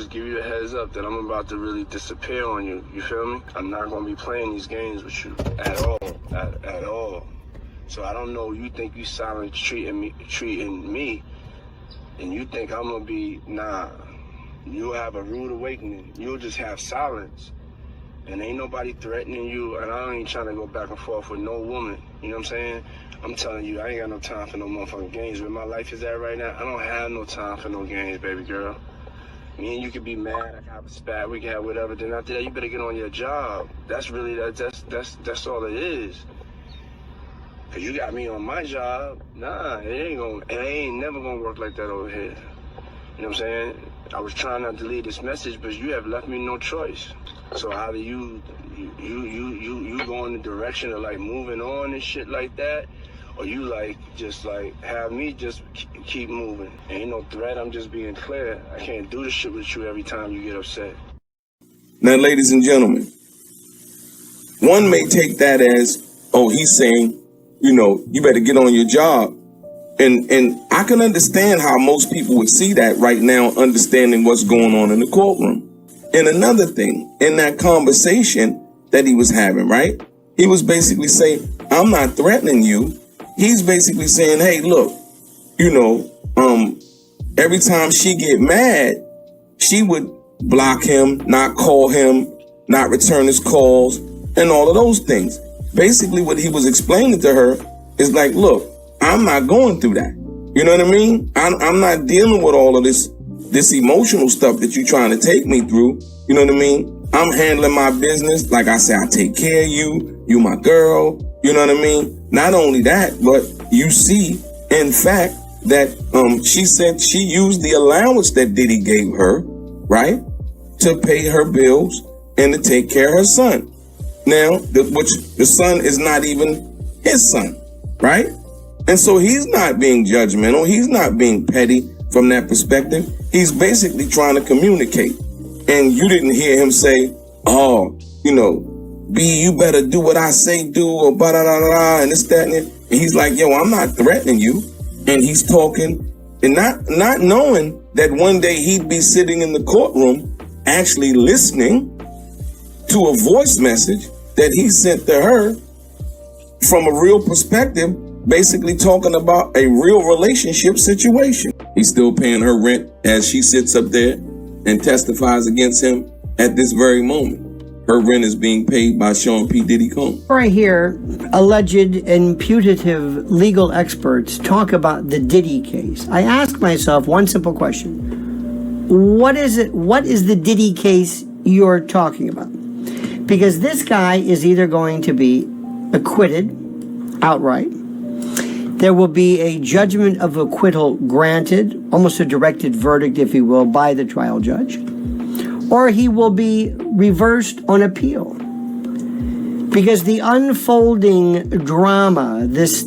Just give you a heads up that I'm about to really disappear on you. You feel me? I'm not gonna be playing these games with you at all, at all. So I don't know. You think you silent treating me, and you think I'm gonna be nah. You'll have a rude awakening. You'll just have silence, and ain't nobody threatening you. And I ain't trying to go back and forth with no woman. You know what I'm saying? I'm telling you, I ain't got no time for no motherfucking games. Where my life is at right now, I don't have no time for no games, baby girl. Me and you could be mad, I can have a spat, we can have whatever. Then after that, you better get on your job. That's really that's all it is. Cause you got me on my job. Nah, it ain't never gonna work like that over here. You know what I'm saying? I was trying not to leave this message, but you have left me no choice. So either you go in the direction of like moving on and shit like that, or you like just like have me just keep moving. Ain't no threat, I'm just being clear. I can't do this shit with you every time you get upset. Now, ladies and gentlemen, one may take that as, oh, he's saying, you know, you better get on your job. And I can understand how most people would see that right now, understanding what's going on in the courtroom. And another thing, in that conversation that he was having, right? He was basically saying, I'm not threatening you. He's basically saying, hey, look, you know, every time she get mad, she would block him, not call him, not return his calls, and all of those things. Basically, what he was explaining to her is like, look, I'm not going through that. You know what I mean? I'm not dealing with all of this emotional stuff that you're trying to take me through. You know what I mean? I'm handling my business. Like I said, I take care of you. You my girl. You know what I mean? Not only that, but you see, in fact, that she said she used the allowance that Diddy gave her, right, to pay her bills and to take care of her son. Now, the son is not even his son, right? And so he's not being judgmental. He's not being petty from that perspective. He's basically trying to communicate. And you didn't hear him say, oh, you know, B, you better do what I say do, or ba-da-da-da, and this, that, and it. And he's like, yo, I'm not threatening you. And he's talking and not knowing that one day he'd be sitting in the courtroom actually listening to a voice message that he sent to her from a real perspective, basically talking about a real relationship situation. He's still paying her rent as she sits up there and testifies against him at this very moment. Her rent is being paid by Sean P. Diddy Combs. I hear alleged and putative legal experts talk about the Diddy case, I ask myself one simple question. What is it? What is the Diddy case you're talking about? Because this guy is either going to be acquitted outright, there will be a judgment of acquittal granted, almost a directed verdict, if you will, by the trial judge, or he will be reversed on appeal. Because the unfolding drama, this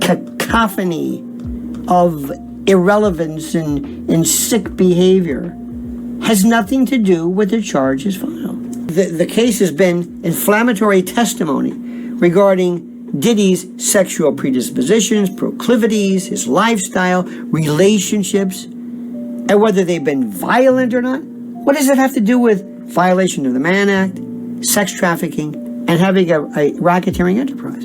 cacophony of irrelevance and sick behavior has nothing to do with the charges filed. The case has been inflammatory testimony regarding Diddy's sexual predispositions, proclivities, his lifestyle, relationships, and whether they've been violent or not. What does it have to do with violation of the Mann Act, sex trafficking, and having a racketeering enterprise?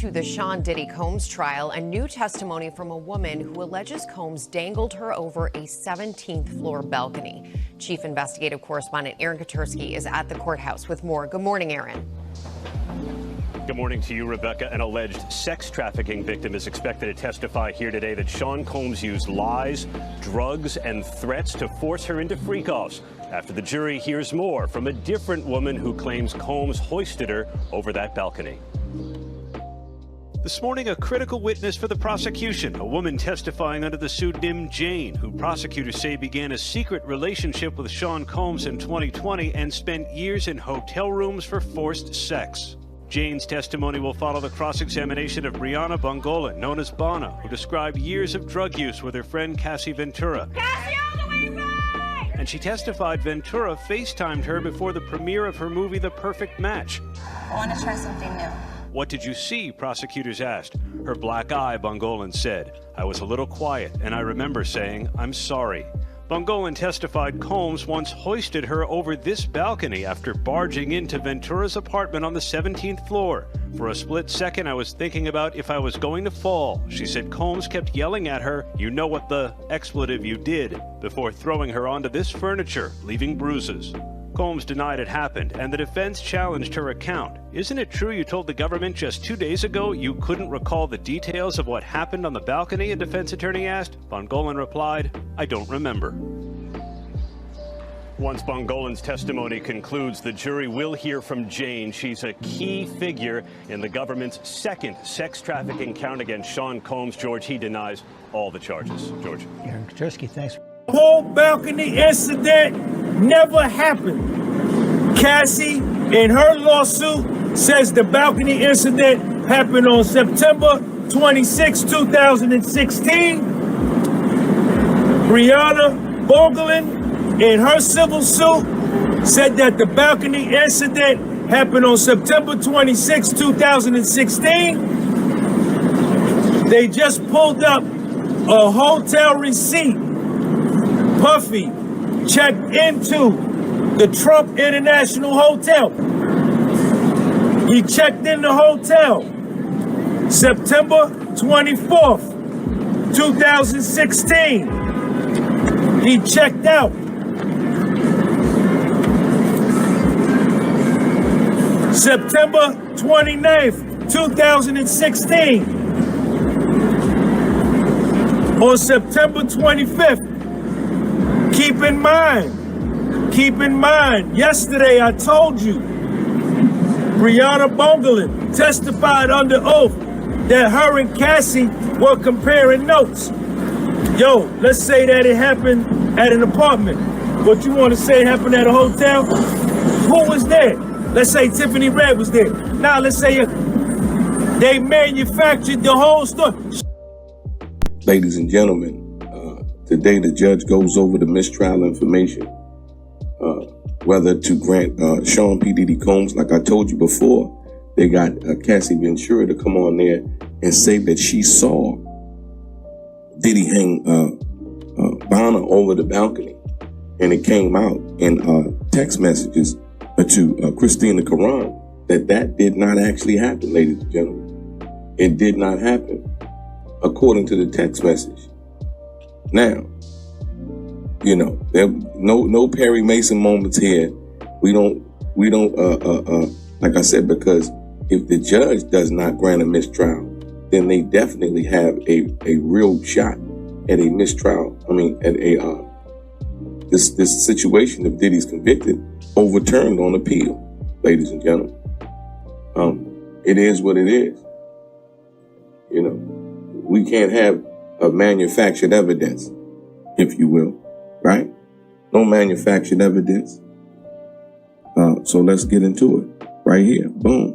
To the Sean Diddy Combs trial, a new testimony from a woman who alleges Combs dangled her over a 17th floor balcony. Chief Investigative Correspondent Aaron Katursky is at the courthouse with more. Good morning, Aaron. Good morning to you, Rebecca. An alleged sex trafficking victim is expected to testify here today that Sean Combs used lies, drugs, and threats to force her into freak-offs. After the jury hears more from a different woman who claims Combs hoisted her over that balcony. This morning, a critical witness for the prosecution, a woman testifying under the pseudonym Jane, who prosecutors say began a secret relationship with Sean Combs in 2020 and spent years in hotel rooms for forced sex. Jane's testimony will follow the cross-examination of Brianna Bongolan, known as Bana, who described years of drug use with her friend Cassie Ventura. Cassie, all the way back! And she testified Ventura FaceTimed her before the premiere of her movie The Perfect Match. I want to try something new. What did you see? Prosecutors asked. Her black eye, Bongolan said. I was a little quiet, and I remember saying, I'm sorry. Bongolan testified Combs once hoisted her over this balcony after barging into Ventura's apartment on the 17th floor. For a split second, I was thinking about if I was going to fall. She said Combs kept yelling at her, you know what the expletive you did, before throwing her onto this furniture, leaving bruises. Combs denied it happened, and the defense challenged her account. Isn't it true you told the government just 2 days ago you couldn't recall the details of what happened on the balcony? A defense attorney asked. Bongolan replied, I don't remember. Once Bongolan's testimony concludes, the jury will hear from Jane. She's a key figure in the government's second sex trafficking count against Sean Combs. George, he denies all the charges. George. Aaron Katursky, thanks. The whole balcony incident never happened. Cassie, in her lawsuit, says the balcony incident happened on September 26, 2016. Brianna Boglin, in her civil suit, said that the balcony incident happened on September 26, 2016. They just pulled up a hotel receipt. Puffy checked into the Trump International Hotel. He checked in the hotel September 24th, 2016. He checked out September 29th, 2016. On September 25th, keep in mind, yesterday I told you, Brianna Boglin testified under oath that her and Cassie were comparing notes. Yo, let's say that it happened at an apartment. But you want to say it happened at a hotel? Who was there? Let's say Tiffany Red was there. Now let's say they manufactured the whole story. Ladies and gentlemen, today the judge goes over the mistrial information, whether to grant Sean P. Diddy Combs. Like I told you before, they got Cassie Ventura to come on there and say that she saw Diddy hang Bonner over the balcony. And it came out in text messages to Christina Caron that did not actually happen, ladies and gentlemen. It did not happen, according to the text message. Now, you know, there no Perry Mason moments here. We don't like I said, because if the judge does not grant a mistrial, then they definitely have a real shot at a mistrial. I mean, at a this situation of Diddy's convicted overturned on appeal, ladies and gentlemen. It is what it is. You know, we can't have a manufactured evidence, if you will, right? No manufactured evidence. So let's get into it right here. Boom.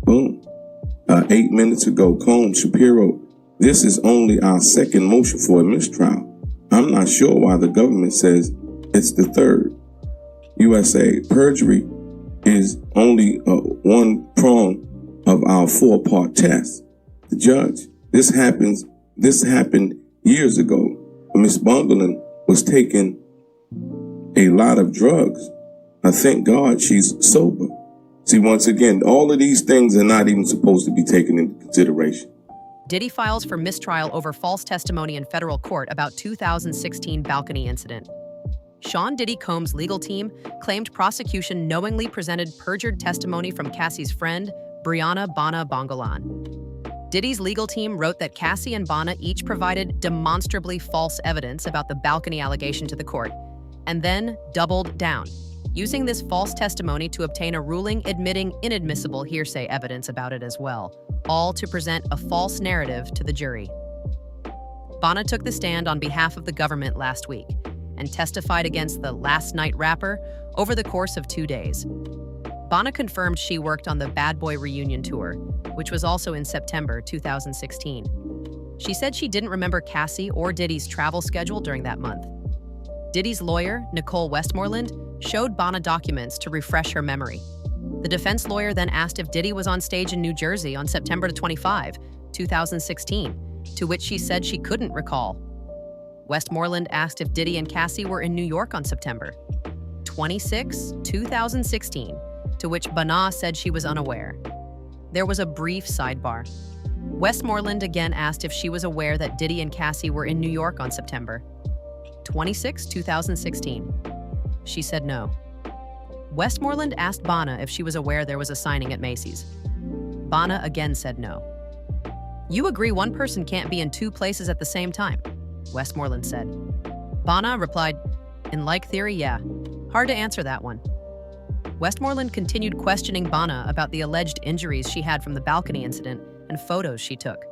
Boom. 8 minutes ago, Combs, Shapiro, this is only our second motion for a mistrial. I'm not sure why the government says it's the third. USA, perjury is only one prong of our 4-part test. The judge, this happened years ago. Miss Bongolan was taking a lot of drugs. I thank God she's sober. See, once again, all of these things are not even supposed to be taken into consideration. Diddy files for mistrial over false testimony in federal court about 2016 balcony incident. Sean Diddy Combs' legal team claimed prosecution knowingly presented perjured testimony from Cassie's friend, Brianna Bana Bongolan. Diddy's legal team wrote that Cassie and Bana each provided demonstrably false evidence about the balcony allegation to the court, and then doubled down, using this false testimony to obtain a ruling admitting inadmissible hearsay evidence about it as well, all to present a false narrative to the jury. Bana took the stand on behalf of the government last week and testified against the Last Night rapper over the course of 2 days. Bana confirmed she worked on the Bad Boy reunion tour, which was also in September 2016. She said she didn't remember Cassie or Diddy's travel schedule during that month. Diddy's lawyer, Nicole Westmoreland, showed Bana documents to refresh her memory. The defense lawyer then asked if Diddy was on stage in New Jersey on September 25, 2016, to which she said she couldn't recall. Westmoreland asked if Diddy and Cassie were in New York on September 26, 2016, to which Bana said she was unaware. There was a brief sidebar. Westmoreland again asked if she was aware that Diddy and Cassie were in New York on September 26, 2016. She said no. Westmoreland asked Bana if she was aware there was a signing at Macy's. Bana again said no. You agree one person can't be in two places at the same time, Westmoreland said. Bana replied, in like theory, yeah. Hard to answer that one. Westmoreland continued questioning Bana about the alleged injuries she had from the balcony incident and photos she took.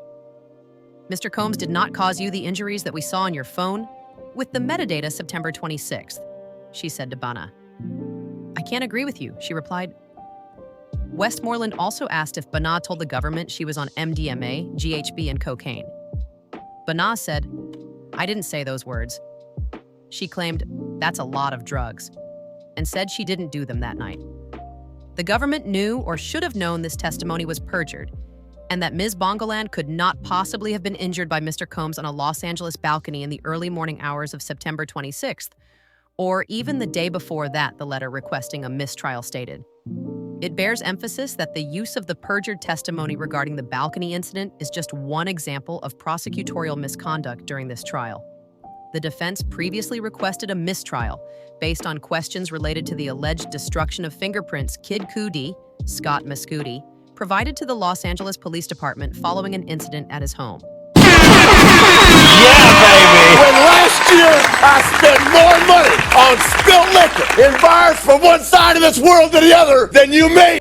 Mr. Combs did not cause you the injuries that we saw on your phone with the metadata September 26th, she said to Bana. I can't agree with you, she replied. Westmoreland also asked if Bana told the government she was on MDMA, GHB, and cocaine. Bana said, I didn't say those words. She claimed, that's a lot of drugs, and said she didn't do them that night. The government knew or should have known this testimony was perjured, and that Ms. Bongoland could not possibly have been injured by Mr. Combs on a Los Angeles balcony in the early morning hours of September 26th, or even the day before that, the letter requesting a mistrial stated. It bears emphasis that the use of the perjured testimony regarding the balcony incident is just one example of prosecutorial misconduct during this trial. The defense previously requested a mistrial based on questions related to the alleged destruction of fingerprints Kid Cudi, Scott Mescudi, provided to the Los Angeles Police Department following an incident at his home. Yeah, baby! When last year I spent more money on spilled liquor in bars from one side of this world to the other than you made